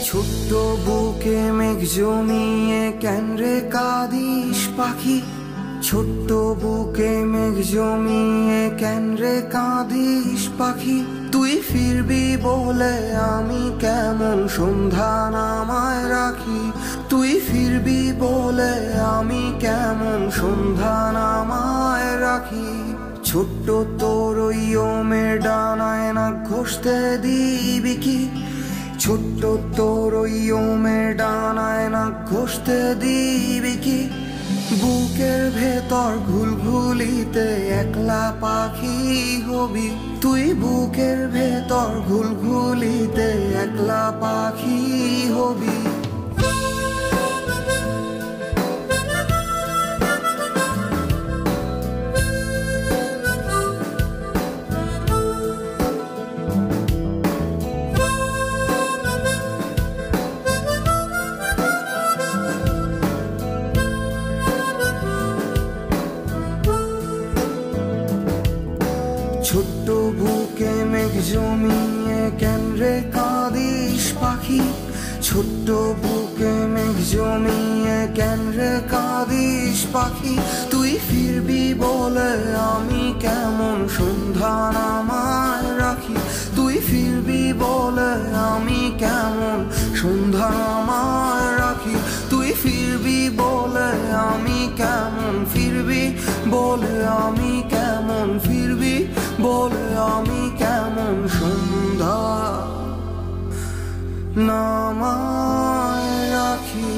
ছোট্ট বুকে মেঘ জমিয়ে কেন রে কাঁদিস পাখি, ছোট্ট বুকে মেঘ জমিয়ে কেন রে কাঁদিস পাখি। তুই ফিরবি বলে আমি কেমন সন্ধ্যা নামায় রাখি, তুই ফিরবি বলে আমি কেমন সন্ধ্যা নামায় রাখি। ছোট্ট তোর ওই ওমের ডানায় না ঘষতে দিবি কি, ছোট্ট তোর ওই ওমের ডানায় না ঘষতে দিবি কি। বুকের ভেতর ঘুলঘুলিতে একলা পাখি হবি, তুই বুকের ভেতর ঘুলঘুলিতে একলা পাখি হবি। ছোট্ট বুকে মেঘ জমিয়ে কেন রে কাঁদিস পাখি, ছোট্ট বুকে মেঘ জমিয়ে কেন রে কাঁদিস পাখি। তুই ফিরবি বলে আমি কেমন সন্ধ্যা নামায় রাখি, তুই ফিরবি বলে আমি কেমন সন্ধ্যা নামায় রাখি। তুই ফিরবি বলে আমি কেমন, ফিরবি বলে আমি কেমন, ফিরবি বলে আমি কেমন সন্ধ্যা নামায় রাখি।